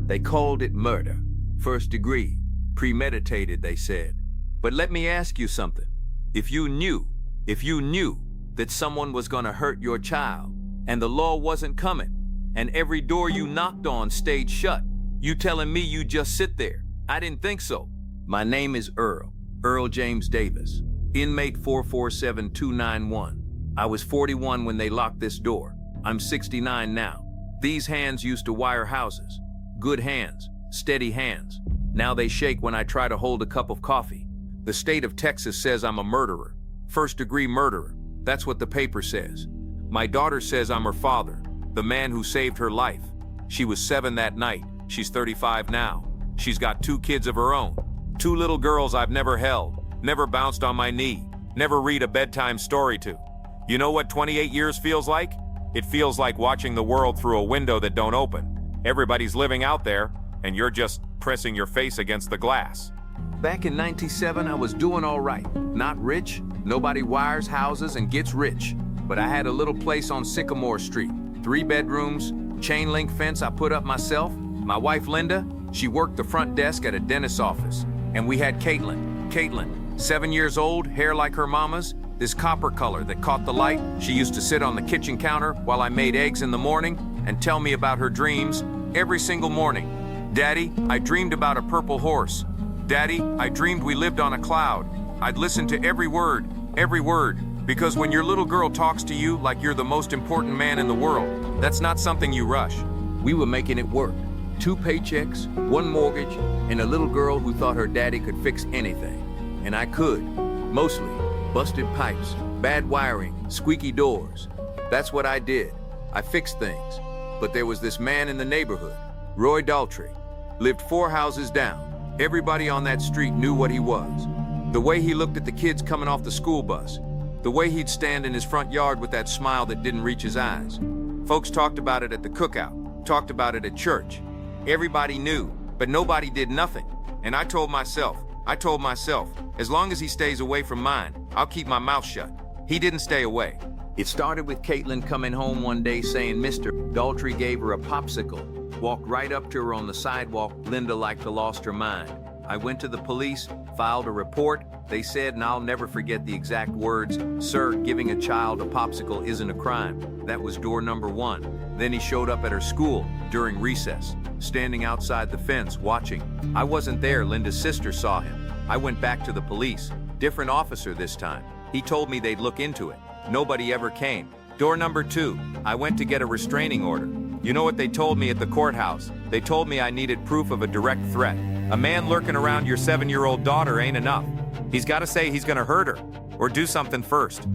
They called it murder. First degree. Premeditated, they said. But let me ask you something. If you knew that someone was gonna hurt your child, and the law wasn't coming, and every door you knocked on stayed shut, you telling me you just sit there? I didn't think so. My name is Earl James Davis, inmate 447291. I was 41 when they locked this door. I'm 69 now. These hands used to wire houses. Good hands, steady hands. Now they shake when I try to hold a cup of coffee. The state of Texas says I'm a murderer. First-degree murderer. That's what the paper says. My daughter says I'm her father, the man who saved her life. She was 7 that night. She's 35 now. She's got 2 kids of her own. 2 little girls I've never held, never bounced on my knee, never read a bedtime story to. You know what 28 years feels like? It feels like watching the world through a window that don't open. Everybody's living out there, and you're just pressing your face against the glass. Back in '97, I was doing all right. Not rich, nobody wires houses and gets rich. But I had a little place on Sycamore Street. 3 bedrooms, chain link fence I put up myself. My wife Linda, she worked the front desk at a dentist's office. And we had Caitlin, 7 years old, hair like her mama's, this copper color that caught the light. She used to sit on the kitchen counter while I made eggs in the morning and tell me about her dreams every single morning. Daddy, I dreamed about a purple horse. Daddy, I dreamed we lived on a cloud. I'd listen to every word, because when your little girl talks to you like you're the most important man in the world, that's not something you rush. We were making it work. 2 paychecks, 1 mortgage, and a little girl who thought her daddy could fix anything. And I could. Mostly. Busted pipes, bad wiring, squeaky doors. That's what I did. I fixed things. But there was this man in the neighborhood, Roy Daltrey. Lived 4 houses down. Everybody on that street knew what he was. The way he looked at the kids coming off the school bus. The way he'd stand in his front yard with that smile that didn't reach his eyes. Folks talked about it at the cookout, talked about it at church. Everybody knew, but nobody did nothing. And I told myself, as long as he stays away from mine, I'll keep my mouth shut. He didn't stay away. It started with Caitlin coming home one day saying Mr. Daltrey gave her a popsicle. Walked right up to her on the sidewalk. Linda like to lost her mind. I went to the police, filed a report. They said, and I'll never forget the exact words, "Sir, giving a child a popsicle isn't a crime." That was door number 1. Then he showed up at her school during recess, standing outside the fence watching. I wasn't there, Linda's sister saw him. I went back to the police. Different officer this time. He told me they'd look into it. Nobody ever came. Door number 2, I went to get a restraining order. You know what they told me at the courthouse? They told me I needed proof of a direct threat. A man lurking around your 7-year-old daughter ain't enough. He's got to say he's gonna hurt her, or do something first.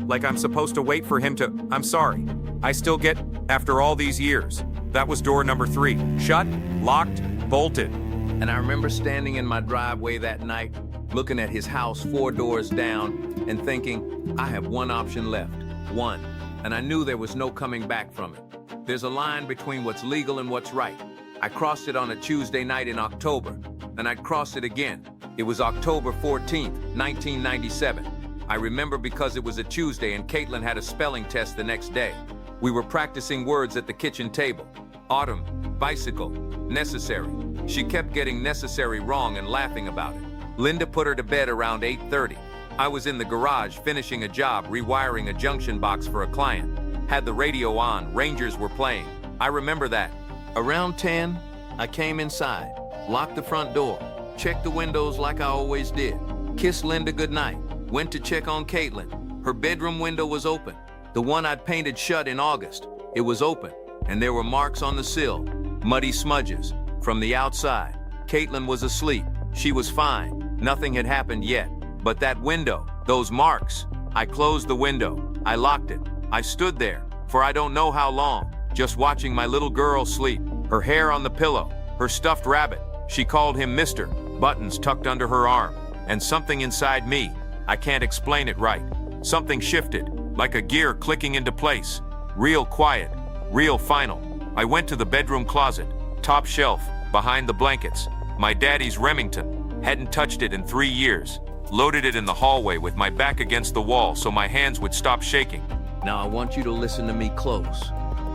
Like I'm supposed to wait for him to, I'm sorry. I still get, after all these years. That was door number 3. Shut, locked, bolted. And I remember standing in my driveway that night, looking at his house 4 doors down, and thinking, I have one option left. One. And I knew there was no coming back from it. There's a line between what's legal and what's right. I crossed it on a Tuesday night in October, and I'd cross it again. It was October 14th, 1997. I remember because it was a Tuesday and Caitlin had a spelling test the next day. We were practicing words at the kitchen table. Autumn, bicycle, necessary. She kept getting necessary wrong and laughing about it. Linda put her to bed around 8:30. I was in the garage finishing a job rewiring a junction box for a client. Had the radio on, Rangers were playing. I remember that. Around 10, I came inside, locked the front door, checked the windows like I always did, kissed Linda goodnight, went to check on Caitlin. Her bedroom window was open. The one I'd painted shut in August. It was open, and there were marks on the sill, muddy smudges. From the outside, Caitlin was asleep. She was fine. Nothing had happened yet. But that window, those marks. I closed the window. I locked it. I stood there, for I don't know how long, just watching my little girl sleep, her hair on the pillow, her stuffed rabbit. She called him Mr. Buttons tucked under her arm. And something inside me, I can't explain it right. Something shifted, like a gear clicking into place. Real quiet, real final. I went to the bedroom closet, top shelf, behind the blankets. My daddy's Remington. Hadn't touched it in 3 years. Loaded it in the hallway with my back against the wall so my hands would stop shaking. Now I want you to listen to me close,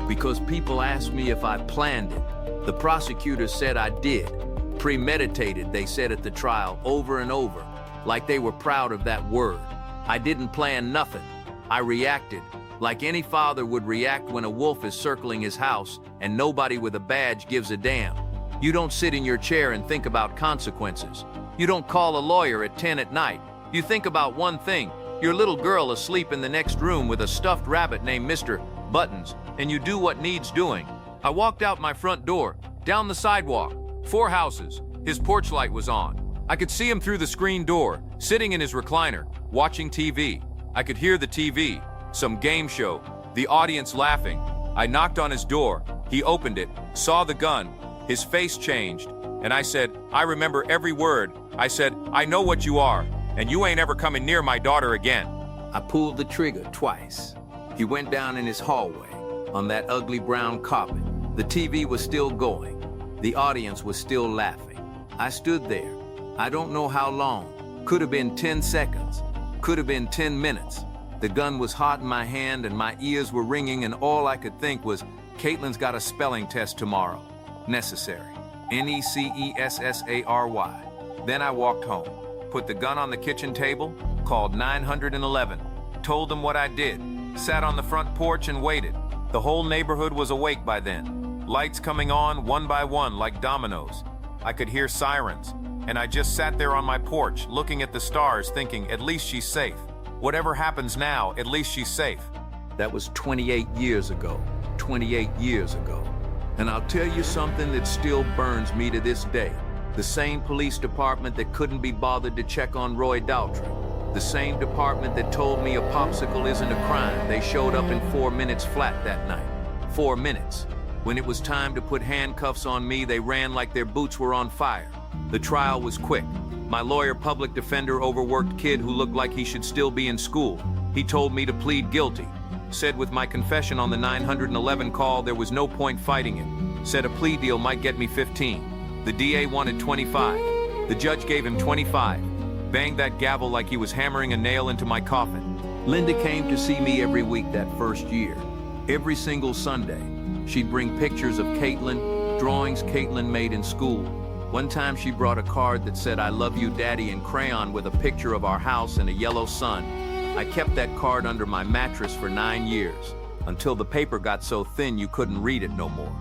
because people ask me if I planned it. The prosecutor said I did. Premeditated, they said at the trial over and over, like they were proud of that word. I didn't plan nothing. I reacted like any father would react when a wolf is circling his house and nobody with a badge gives a damn. You don't sit in your chair and think about consequences. You don't call a lawyer at 10 at night. You think about one thing, your little girl asleep in the next room with a stuffed rabbit named Mr. Buttons, and you do what needs doing. I walked out my front door, down the sidewalk, 4 houses. His porch light was on. I could see him through the screen door, sitting in his recliner, watching TV. I could hear the TV, some game show, the audience laughing. I knocked on his door. He opened it, saw the gun. His face changed, and I said, I remember every word. I said, I know what you are, and you ain't ever coming near my daughter again. I pulled the trigger twice. He went down in his hallway, on that ugly brown carpet. The TV was still going. The audience was still laughing. I stood there. I don't know how long. Could have been 10 seconds. Could have been 10 minutes. The gun was hot in my hand and my ears were ringing, and all I could think was, Caitlin's got a spelling test tomorrow. Necessary. Necessary. Then I walked home, put the gun on the kitchen table, called 911, told them what I did, sat on the front porch and waited. The whole neighborhood was awake by then. Lights coming on one by one like dominoes. I could hear sirens, and I just sat there on my porch looking at the stars thinking, at least she's safe. Whatever happens now, at least she's safe. That was 28 years ago. 28 years ago. And I'll tell you something that still burns me to this day. The same police department that couldn't be bothered to check on Roy Daltrey. The same department that told me a popsicle isn't a crime. They showed up in 4 minutes flat that night. 4 minutes. When it was time to put handcuffs on me, they ran like their boots were on fire. The trial was quick. My lawyer, public defender, overworked kid who looked like he should still be in school. He told me to plead guilty. Said with my confession on the 911 call, there was no point fighting it. Said a plea deal might get me 15. The DA wanted 25. The judge gave him 25. Banged that gavel like he was hammering a nail into my coffin. Linda came to see me every week that first year. Every single Sunday. She'd bring pictures of Caitlin, drawings Caitlin made in school. One time she brought a card that said, I love you, Daddy, in crayon with a picture of our house and a yellow sun. I kept that card under my mattress for 9 years, until the paper got so thin you couldn't read it no more.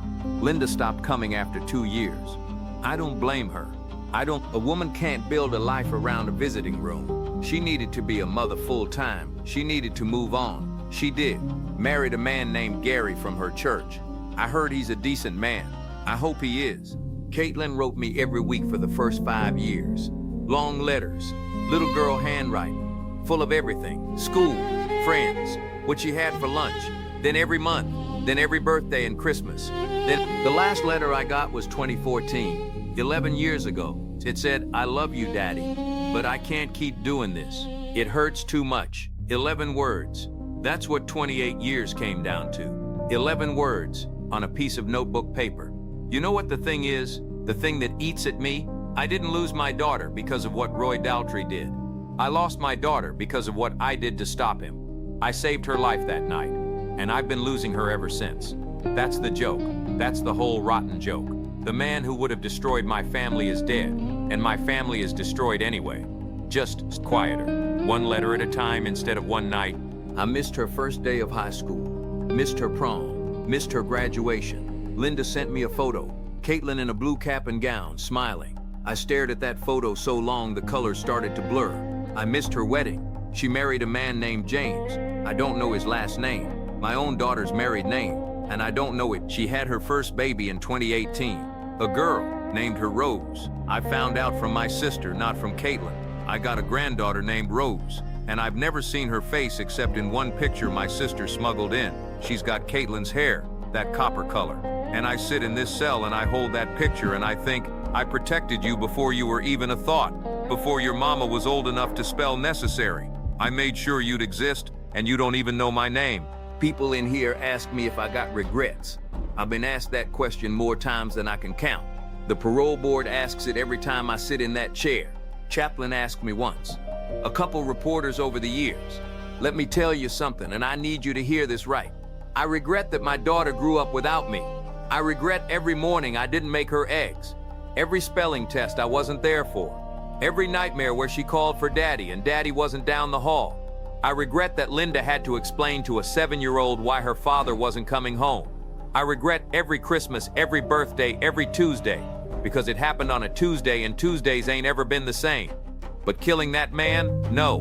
Linda stopped coming after 2 years. I don't blame her. A woman can't build a life around a visiting room. She needed to be a mother full-time. She needed to move on. She did. Married a man named Gary from her church. I heard he's a decent man. I hope he is. Caitlin wrote me every week for the first 5 years. Long letters, little girl handwriting, full of everything. School, friends, what she had for lunch. Then every month, then every birthday and Christmas. Then the last letter I got was 2014, 11 years ago. It said, I love you, Daddy, but I can't keep doing this. It hurts too much. 11 words. That's what 28 years came down to. 11 words on a piece of notebook paper. You know what the thing is? The thing that eats at me? I didn't lose my daughter because of what Roy Daltrey did. I lost my daughter because of what I did to stop him. I saved her life that night, and I've been losing her ever since. That's the joke. That's the whole rotten joke. The man who would have destroyed my family is dead, and my family is destroyed anyway. Just quieter. One letter at a time instead of one night. I missed her first day of high school. Missed her prom. Missed her graduation. Linda sent me a photo. Caitlin in a blue cap and gown, smiling. I stared at that photo so long the colors started to blur. I missed her wedding. She married a man named James. I don't know his last name. My own daughter's married name, and I don't know it. She had her first baby in 2018. A girl, named her Rose. I found out from my sister, not from Caitlin. I got a granddaughter named Rose, and I've never seen her face except in one picture my sister smuggled in. She's got Caitlin's hair, that copper color. And I sit in this cell and I hold that picture and I think, I protected you before you were even a thought, before your mama was old enough to spell necessary. I made sure you'd exist, and you don't even know my name. People in here ask me if I got regrets. I've been asked that question more times than I can count. The parole board asks it every time I sit in that chair. Chaplain asked me once. A couple reporters over the years. Let me tell you something, and I need you to hear this right. I regret that my daughter grew up without me. I regret every morning I didn't make her eggs. Every spelling test I wasn't there for. Every nightmare where she called for Daddy and Daddy wasn't down the hall. I regret that Linda had to explain to a 7-year-old why her father wasn't coming home. I regret every Christmas, every birthday, every Tuesday, because it happened on a Tuesday and Tuesdays ain't ever been the same. But killing that man? No.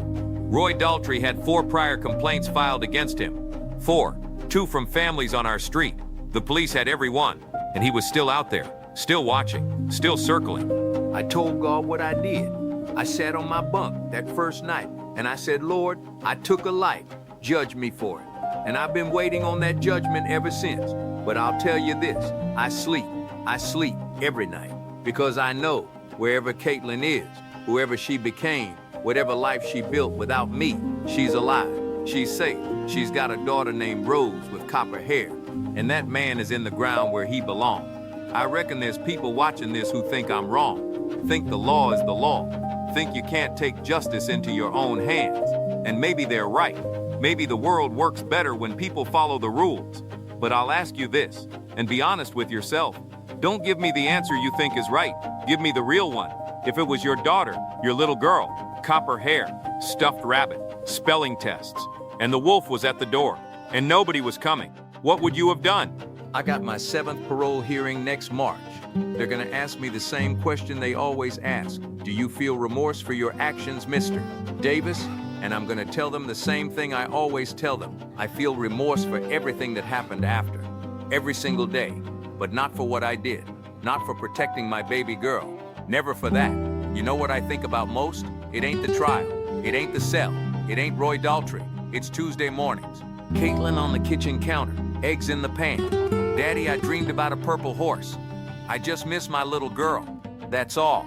Roy Daltrey had 4 prior complaints filed against him. 4, 2 from families on our street. The police had every one, and he was still out there, still watching, still circling. I told God what I did. I sat on my bunk that first night, and I said, Lord, I took a life. Judge me for it. And I've been waiting on that judgment ever since. But I'll tell you this, I sleep every night, because I know wherever Caitlin is, whoever she became, whatever life she built without me, she's alive, she's safe. She's got a daughter named Rose with copper hair, and that man is in the ground where he belongs. I reckon there's people watching this who think I'm wrong, think the law is the law, think you can't take justice into your own hands. And maybe they're right. Maybe the world works better when people follow the rules. But I'll ask you this, and be honest with yourself. Don't give me the answer you think is right. Give me the real one. If it was your daughter, your little girl, copper hair, stuffed rabbit, spelling tests, and the wolf was at the door, and nobody was coming, what would you have done? I got my 7th parole hearing next March. They're gonna ask me the same question they always ask. Do you feel remorse for your actions, Mr. Davis? And I'm gonna tell them the same thing I always tell them. I feel remorse for everything that happened after. Every single day. But not for what I did. Not for protecting my baby girl. Never for that. You know what I think about most? It ain't the trial. It ain't the cell. It ain't Roy Daltrey. It's Tuesday mornings. Caitlin on the kitchen counter. Eggs in the pan. Daddy, I dreamed about a purple horse. I just miss my little girl. That's all.